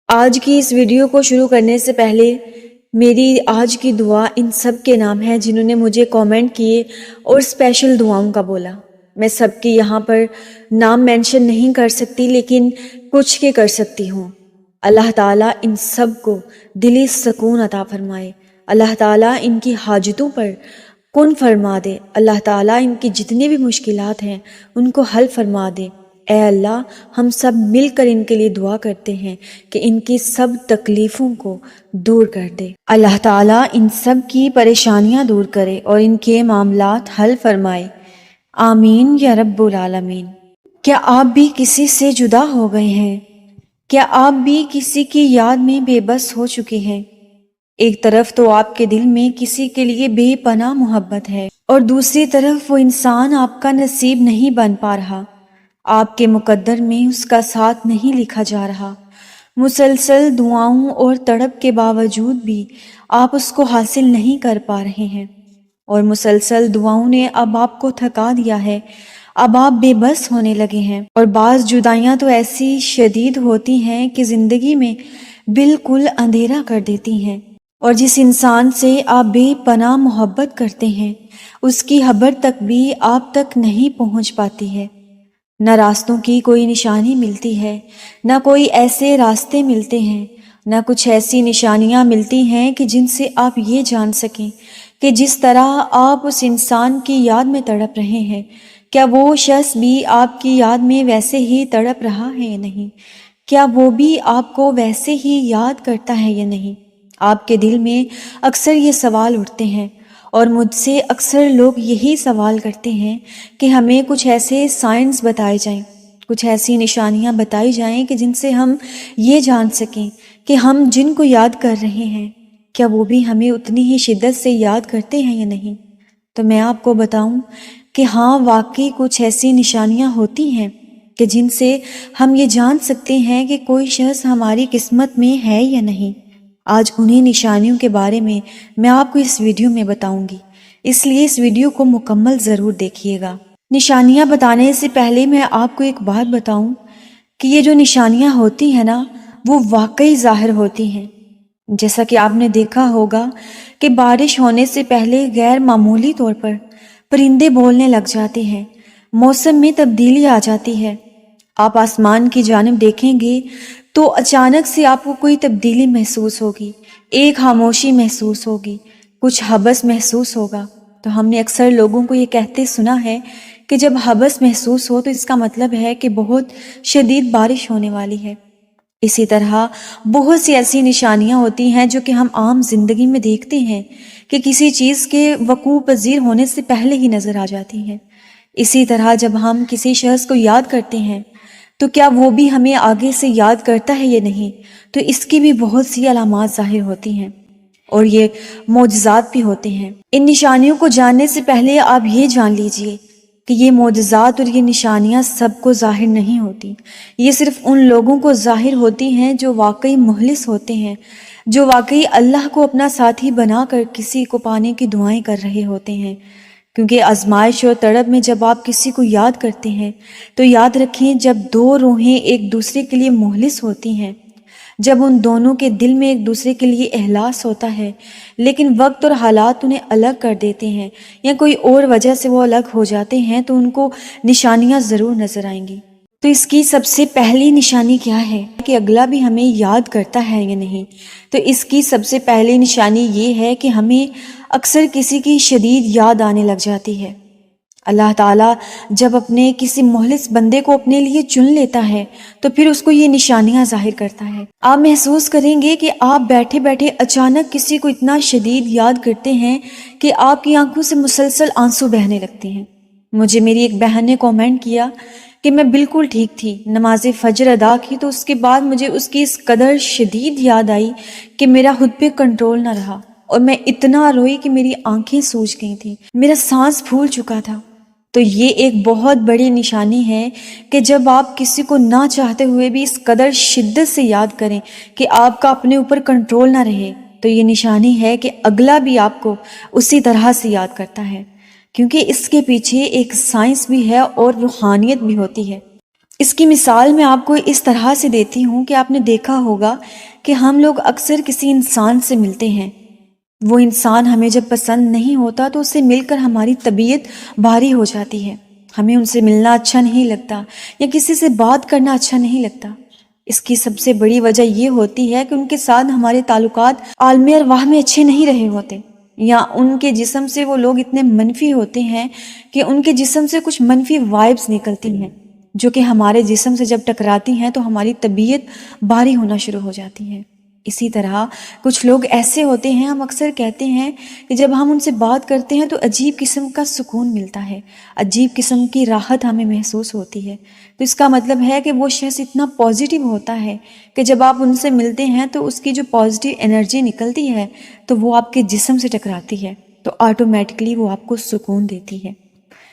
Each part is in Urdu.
آج کی اس ویڈیو کو شروع کرنے سے پہلے میری آج کی دعا ان سب کے نام ہے جنہوں نے مجھے کامنٹ کیے اور اسپیشل دعاؤں کا بولا۔ میں سب کی یہاں پر نام مینشن نہیں کر سکتی، لیکن کچھ کے کر سکتی ہوں۔ اللہ تعالیٰ ان سب کو دلی سکون عطا فرمائے۔ اللہ تعالیٰ ان کی حاجتوں پر کن فرما دے۔ اللہ تعالیٰ ان کی جتنی بھی مشکلات ہیں ان کو حل فرما دے۔ اے اللہ، ہم سب مل کر ان کے لیے دعا کرتے ہیں کہ ان کی سب تکلیفوں کو دور کر دے۔ اللہ تعالیٰ ان سب کی پریشانیاں دور کرے اور ان کے معاملات حل فرمائے۔ آمین یا رب العالمین۔ کیا آپ بھی کسی سے جدا ہو گئے ہیں؟ کیا آپ بھی کسی کی یاد میں بے بس ہو چکے ہیں؟ ایک طرف تو آپ کے دل میں کسی کے لیے بے پناہ محبت ہے اور دوسری طرف وہ انسان آپ کا نصیب نہیں بن پا رہا، آپ کے مقدر میں اس کا ساتھ نہیں لکھا جا رہا۔ مسلسل دعاؤں اور تڑپ کے باوجود بھی آپ اس کو حاصل نہیں کر پا رہے ہیں، اور مسلسل دعاؤں نے اب آپ کو تھکا دیا ہے۔ اب آپ بے بس ہونے لگے ہیں، اور بعض جدائیاں تو ایسی شدید ہوتی ہیں کہ زندگی میں بالکل اندھیرا کر دیتی ہیں، اور جس انسان سے آپ بے پناہ محبت کرتے ہیں اس کی خبر تک بھی آپ تک نہیں پہنچ پاتی ہے۔ نہ راستوں کی کوئی نشانی ملتی ہے، نہ کوئی ایسے راستے ملتے ہیں، نہ کچھ ایسی نشانیاں ملتی ہیں کہ جن سے آپ یہ جان سکیں کہ جس طرح آپ اس انسان کی یاد میں تڑپ رہے ہیں، کیا وہ شخص بھی آپ کی یاد میں ویسے ہی تڑپ رہا ہے یا نہیں؟ کیا وہ بھی آپ کو ویسے ہی یاد کرتا ہے یا نہیں؟ آپ کے دل میں اکثر یہ سوال اٹھتے ہیں، اور مجھ سے اکثر لوگ یہی سوال کرتے ہیں کہ ہمیں کچھ ایسے سائنس بتائے جائیں، کچھ ایسی نشانیاں بتائی جائیں کہ جن سے ہم یہ جان سکیں کہ ہم جن کو یاد کر رہے ہیں کیا وہ بھی ہمیں اتنی ہی شدت سے یاد کرتے ہیں یا نہیں۔ تو میں آپ کو بتاؤں کہ ہاں، واقعی کچھ ایسی نشانیاں ہوتی ہیں کہ جن سے ہم یہ جان سکتے ہیں کہ کوئی شخص ہماری قسمت میں ہے یا نہیں۔ آج انہی نشانیوں کے بارے میں آپ کو اس ویڈیو میں بتاؤں گی، اس لیے اس ویڈیو کو مکمل ضرور دیکھیے گا۔ نشانیاں بتانے سے پہلے میں آپ کو ایک بات بتاؤں کہ یہ جو نشانیاں ہوتی ہیں نا، وہ واقعی ظاہر ہوتی ہیں۔ جیسا کہ آپ نے دیکھا ہوگا کہ بارش ہونے سے پہلے غیر معمولی طور پر پرندے بولنے لگ جاتے ہیں، موسم میں تبدیلی آ جاتی ہے۔ آپ آسمان کی جانب دیکھیں گے تو اچانک سے آپ کو کوئی تبدیلی محسوس ہوگی، ایک خاموشی محسوس ہوگی، کچھ حبس محسوس ہوگا۔ تو ہم نے اکثر لوگوں کو یہ کہتے سنا ہے کہ جب حبس محسوس ہو تو اس کا مطلب ہے کہ بہت شدید بارش ہونے والی ہے۔ اسی طرح بہت سی ایسی نشانیاں ہوتی ہیں جو کہ ہم عام زندگی میں دیکھتے ہیں کہ کسی چیز کے وقوع پذیر ہونے سے پہلے ہی نظر آ جاتی ہیں۔ اسی طرح جب ہم کسی شخص کو یاد کرتے ہیں تو کیا وہ بھی ہمیں آگے سے یاد کرتا ہے یا نہیں؟ تو اس کی بھی بہت سی علامات ظاہر ہوتی ہیں، اور یہ معجزات بھی ہوتے ہیں۔ ان نشانیوں کو جاننے سے پہلے آپ یہ جان لیجئے کہ یہ معجزات اور یہ نشانیاں سب کو ظاہر نہیں ہوتی، یہ صرف ان لوگوں کو ظاہر ہوتی ہیں جو واقعی مخلص ہوتے ہیں، جو واقعی اللہ کو اپنا ساتھی بنا کر کسی کو پانے کی دعائیں کر رہے ہوتے ہیں۔ کیونکہ آزمائش اور تڑپ میں جب آپ کسی کو یاد کرتے ہیں تو یاد رکھیں، جب دو روحیں ایک دوسرے کے لیے مخلص ہوتی ہیں، جب ان دونوں کے دل میں ایک دوسرے کے لیے اخلاص ہوتا ہے، لیکن وقت اور حالات انہیں الگ کر دیتے ہیں یا کوئی اور وجہ سے وہ الگ ہو جاتے ہیں، تو ان کو نشانیاں ضرور نظر آئیں گی۔ تو اس کی سب سے پہلی نشانی کیا ہے کہ اگلا بھی ہمیں یاد کرتا ہے یا نہیں؟ تو اس کی سب سے پہلی نشانی یہ ہے کہ ہمیں اکثر کسی کی شدید یاد آنے لگ جاتی ہے۔ اللہ تعالیٰ جب اپنے کسی مخلص بندے کو اپنے لیے چن لیتا ہے تو پھر اس کو یہ نشانیاں ظاہر کرتا ہے۔ آپ محسوس کریں گے کہ آپ بیٹھے بیٹھے اچانک کسی کو اتنا شدید یاد کرتے ہیں کہ آپ کی آنکھوں سے مسلسل آنسو بہنے لگتے ہیں۔ مجھے میری ایک بہن نے کامنٹ کیا کہ میں بالکل ٹھیک تھی، نماز فجر ادا کی تو اس کے بعد مجھے اس کی اس قدر شدید یاد آئی کہ میرا خود پہ کنٹرول نہ رہا، اور میں اتنا روئی کہ میری آنکھیں سوج گئی تھیں، میرا سانس پھول چکا تھا۔ تو یہ ایک بہت بڑی نشانی ہے کہ جب آپ کسی کو نہ چاہتے ہوئے بھی اس قدر شدت سے یاد کریں کہ آپ کا اپنے اوپر کنٹرول نہ رہے، تو یہ نشانی ہے کہ اگلا بھی آپ کو اسی طرح سے یاد کرتا ہے، کیونکہ اس کے پیچھے ایک سائنس بھی ہے اور روحانیت بھی ہوتی ہے۔ اس کی مثال میں آپ کو اس طرح سے دیتی ہوں کہ آپ نے دیکھا ہوگا کہ ہم لوگ اکثر کسی انسان سے ملتے ہیں، وہ انسان ہمیں جب پسند نہیں ہوتا تو اس سے مل کر ہماری طبیعت بھاری ہو جاتی ہے، ہمیں ان سے ملنا اچھا نہیں لگتا یا کسی سے بات کرنا اچھا نہیں لگتا۔ اس کی سب سے بڑی وجہ یہ ہوتی ہے کہ ان کے ساتھ ہمارے تعلقات عالم ارواح میں اچھے نہیں رہے ہوتے، یا ان کے جسم سے وہ لوگ اتنے منفی ہوتے ہیں کہ ان کے جسم سے کچھ منفی وائبس نکلتی ہیں جو کہ ہمارے جسم سے جب ٹکراتی ہیں تو ہماری طبیعت بھاری ہونا شروع ہو جاتی ہے۔ اسی طرح کچھ لوگ ایسے ہوتے ہیں، ہم اکثر کہتے ہیں کہ جب ہم ان سے بات کرتے ہیں تو عجیب قسم کا سکون ملتا ہے، عجیب قسم کی راحت ہمیں محسوس ہوتی ہے۔ تو اس کا مطلب ہے کہ وہ شخص اتنا پازیٹیو ہوتا ہے کہ جب آپ ان سے ملتے ہیں تو اس کی جو پازیٹیو انرجی نکلتی ہے تو وہ آپ کے جسم سے ٹکراتی ہے تو آٹومیٹکلی وہ آپ کو سکون دیتی ہے۔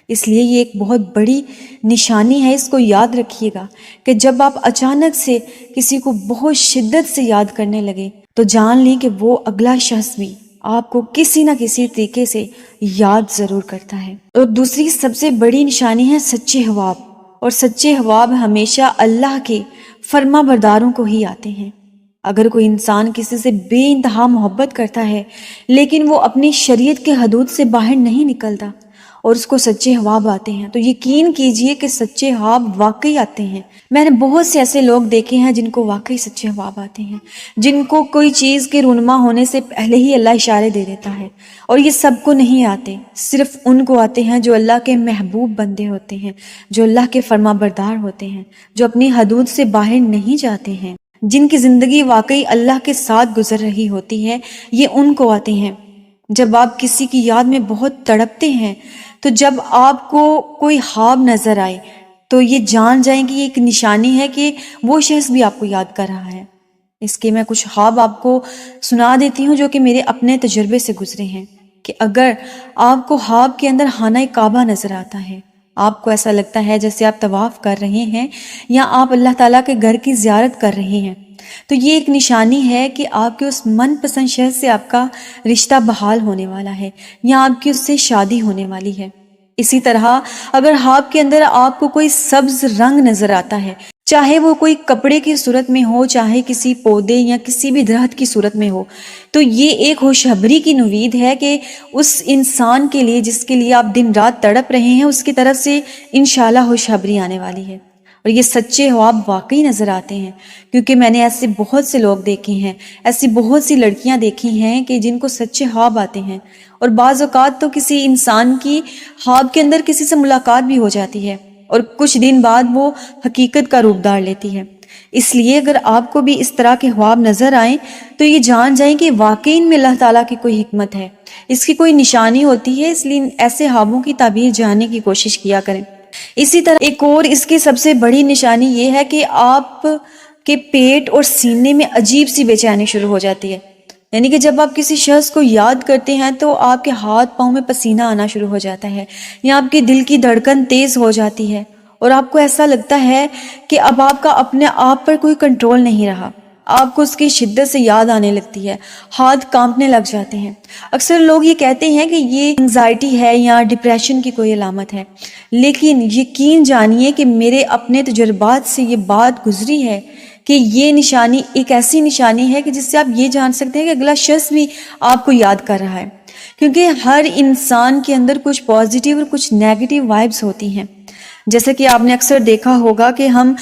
اس لیے یہ ایک بہت بڑی نشانی ہے، اس کو یاد رکھیے گا کہ جب آپ اچانک سے کسی کو بہت شدت سے یاد کرنے لگے تو جان لیں کہ وہ اگلا شخص بھی آپ کو کسی نہ کسی طریقے سے یاد ضرور کرتا ہے۔ اور دوسری سب سے بڑی نشانی ہے سچے حباب، اور سچے حباب ہمیشہ اللہ کے فرما برداروں کو ہی آتے ہیں۔ اگر کوئی انسان کسی سے بے انتہا محبت کرتا ہے لیکن وہ اپنی شریعت کے حدود سے باہر نہیں نکلتا اور اس کو سچے حباب آتے ہیں تو یقین کیجئے کہ سچے حباب واقعی آتے ہیں۔ میں نے بہت سے ایسے لوگ دیکھے ہیں جن کو واقعی سچے حباب آتے ہیں، جن کو کوئی چیز کے رونما ہونے سے پہلے ہی اللہ اشارے دے دیتا ہے، اور یہ سب کو نہیں آتے، صرف ان کو آتے ہیں جو اللہ کے محبوب بندے ہوتے ہیں، جو اللہ کے فرما بردار ہوتے ہیں، جو اپنی حدود سے باہر نہیں جاتے ہیں، جن کی زندگی واقعی اللہ کے ساتھ گزر رہی ہوتی ہے، یہ ان کو آتے ہیں۔ جب آپ کسی کی یاد میں بہت تڑپتے ہیں تو جب آپ کو کوئی خواب نظر آئے تو یہ جان جائیں کہ یہ ایک نشانی ہے کہ وہ شخص بھی آپ کو یاد کر رہا ہے۔ اس کے میں کچھ خواب آپ کو سنا دیتی ہوں جو کہ میرے اپنے تجربے سے گزرے ہیں، کہ اگر آپ کو خواب کے اندر خانہ کعبہ نظر آتا ہے، آپ کو ایسا لگتا ہے جیسے آپ طواف کر رہے ہیں یا آپ اللہ تعالیٰ کے گھر کی زیارت کر رہے ہیں، تو یہ ایک نشانی ہے کہ آپ کے اس من پسند شخص سے آپ کا رشتہ بحال ہونے والا ہے یا آپ کی اس سے شادی ہونے والی ہے۔ اسی طرح اگر خواب کے اندر آپ کو کوئی سبز رنگ نظر آتا ہے، چاہے وہ کوئی کپڑے کی صورت میں ہو، چاہے کسی پودے یا کسی بھی درخت کی صورت میں ہو، تو یہ ایک خوشخبری کی نوید ہے کہ اس انسان کے لیے جس کے لیے آپ دن رات تڑپ رہے ہیں، اس کی طرف سے انشاءاللہ خوشخبری آنے والی ہے۔ اور یہ سچے خواب واقعی نظر آتے ہیں، کیونکہ میں نے ایسے بہت سے لوگ دیکھے ہیں، ایسی بہت سی لڑکیاں دیکھی ہیں کہ جن کو سچے خواب آتے ہیں، اور بعض اوقات تو کسی انسان کی خواب کے اندر کسی سے ملاقات بھی ہو جاتی ہے اور کچھ دن بعد وہ حقیقت کا روپ دھار لیتی ہے۔ اس لیے اگر آپ کو بھی اس طرح کے خواب نظر آئیں تو یہ جان جائیں کہ واقعی ان میں اللہ تعالیٰ کی کوئی حکمت ہے، اس کی کوئی نشانی ہوتی ہے، اس لیے ایسے خوابوں کی تعبیر جاننے کی کوشش کیا کریں۔ اسی طرح ایک اور اس کی سب سے بڑی نشانی یہ ہے کہ آپ کے پیٹ اور سینے میں عجیب سی بے چینی شروع ہو جاتی ہے، یعنی کہ جب آپ کسی شخص کو یاد کرتے ہیں تو آپ کے ہاتھ پاؤں میں پسینہ آنا شروع ہو جاتا ہے یا آپ کے دل کی دھڑکن تیز ہو جاتی ہے اور آپ کو ایسا لگتا ہے کہ اب آپ کا اپنے آپ پر کوئی کنٹرول نہیں رہا، آپ کو اس کی شدت سے یاد آنے لگتی ہے، ہاتھ کانپنے لگ جاتے ہیں۔ اکثر لوگ یہ کہتے ہیں کہ یہ انزائٹی ہے یا ڈپریشن کی کوئی علامت ہے، لیکن یقین جانیے کہ میرے اپنے تجربات سے یہ بات گزری ہے کہ یہ نشانی ایک ایسی نشانی ہے کہ جس سے آپ یہ جان سکتے ہیں کہ اگلا شخص بھی آپ کو یاد کر رہا ہے، کیونکہ ہر انسان کے اندر کچھ پازیٹیو اور کچھ نیگیٹو وائبس ہوتی ہیں۔ جیسا کہ آپ نے اکثر دیکھا ہوگا کہ ہم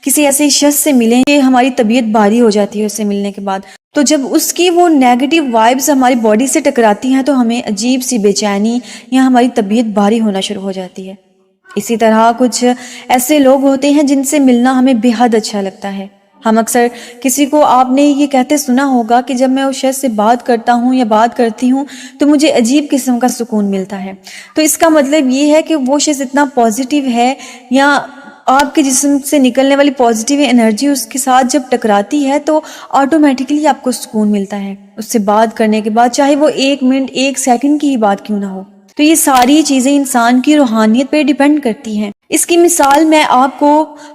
کسی ایسے شخص سے ملیں کہ ہماری طبیعت بھاری ہو جاتی ہے اس سے ملنے کے بعد، تو جب اس کی وہ نیگیٹو وائبس ہماری باڈی سے ٹکراتی ہیں تو ہمیں عجیب سی بے چینی یا ہماری طبیعت بھاری ہونا شروع ہو جاتی ہے۔ اسی طرح کچھ ایسے لوگ ہوتے ہیں جن سے ملنا ہمیں بے حد اچھا لگتا ہے۔ ہم اکثر کسی کو آپ نے یہ کہتے سنا ہوگا کہ جب میں اس شخص سے بات کرتا ہوں یا بات کرتی ہوں تو مجھے عجیب قسم کا سکون ملتا ہے، تو اس کا مطلب یہ ہے کہ وہ شخص اتنا پازیٹیو ہے یا آپ کے جسم سے نکلنے والی پازیٹیو انرجی اس کے ساتھ جب ٹکراتی ہے تو آٹومیٹکلی آپ کو سکون ملتا ہے اس سے بات کرنے کے بعد، چاہے وہ 1 منٹ 1 سیکنڈ کی ہی بات کیوں نہ ہو۔ تو یہ ساری چیزیں انسان کی روحانیت پہ ڈیپینڈ کرتی ہیں۔ اس کی مثال میں آپ کو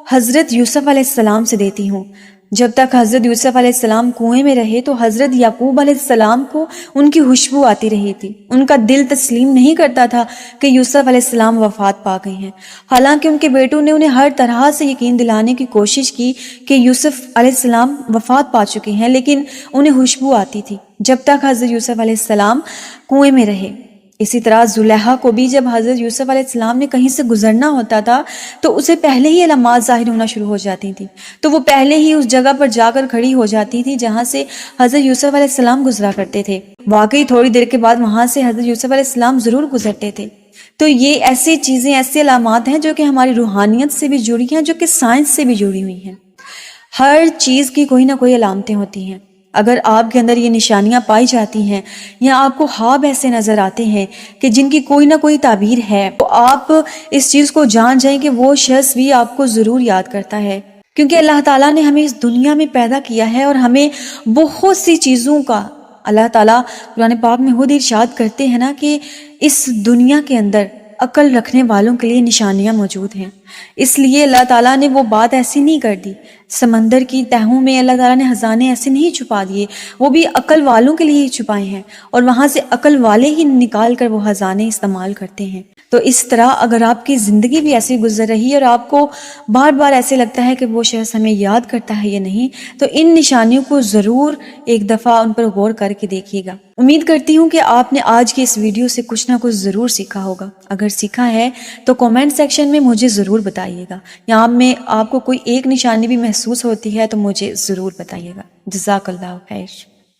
حضرت یوسف علیہ السلام سے دیتی ہوں۔ جب تک حضرت یوسف علیہ السلام کنویں میں رہے تو حضرت یعقوب علیہ السلام کو ان کی خوشبو آتی رہی تھی۔ ان کا دل تسلیم نہیں کرتا تھا کہ یوسف علیہ السلام وفات پا گئے ہیں، حالانکہ ان کے بیٹوں نے انہیں ہر طرح سے یقین دلانے کی کوشش کی کہ یوسف علیہ السلام وفات پا چکے ہیں، لیکن انہیں خوشبو آتی تھی جب تک حضرت یوسف علیہ السلام کنویں میں رہے۔ اسی طرح زلیخا کو بھی جب حضرت یوسف علیہ السلام نے کہیں سے گزرنا ہوتا تھا تو اسے پہلے ہی علامات ظاہر ہونا شروع ہو جاتی تھی، تو وہ پہلے ہی اس جگہ پر جا کر کھڑی ہو جاتی تھی جہاں سے حضرت یوسف علیہ السلام گزرا کرتے تھے۔ واقعی تھوڑی دیر کے بعد وہاں سے حضرت یوسف علیہ السلام ضرور گزرتے تھے۔ تو یہ ایسی چیزیں، ایسی علامات ہیں جو کہ ہماری روحانیت سے بھی جڑی ہیں، جو کہ سائنس سے بھی جڑی ہوئی ہیں۔ ہر چیز کی کوئی نہ کوئی علامتیں ہوتی ہیں۔ اگر آپ کے اندر یہ نشانیاں پائی جاتی ہیں یا آپ کو خواب ایسے نظر آتے ہیں کہ جن کی کوئی نہ کوئی تعبیر ہے، تو آپ اس چیز کو جان جائیں کہ وہ شخص بھی آپ کو ضرور یاد کرتا ہے، کیونکہ اللہ تعالیٰ نے ہمیں اس دنیا میں پیدا کیا ہے اور ہمیں بہت سی چیزوں کا اللہ تعالیٰ قرآن پاک میں خود ارشاد کرتے ہیں نا کہ اس دنیا کے اندر عقل رکھنے والوں کے لیے نشانیاں موجود ہیں۔ اس لیے اللہ تعالیٰ نے وہ بات ایسی نہیں کر دی، سمندر کی تہوں میں اللہ تعالیٰ نے خزانے ایسے نہیں چھپا دیے، وہ بھی عقل والوں کے لیے ہی چھپائے ہیں، اور وہاں سے عقل والے ہی نکال کر وہ خزانے استعمال کرتے ہیں۔ تو اس طرح اگر آپ کی زندگی بھی ایسی گزر رہی ہے اور آپ کو بار بار ایسے لگتا ہے کہ وہ شخص ہمیں یاد کرتا ہے یا نہیں، تو ان نشانیوں کو ضرور ایک دفعہ ان پر غور کر کے دیکھیے گا۔ امید کرتی ہوں کہ آپ نے آج کی اس ویڈیو سے کچھ نہ کچھ ضرور سیکھا ہوگا۔ اگر سیکھا ہے تو کامنٹ سیکشن میں مجھے ضرور بتائیے گا، یہاں میں آپ کو کوئی ایک نشانی بھی محسوس ہوتی ہے تو مجھے ضرور بتائیے گا۔ جزاک اللہ خیر۔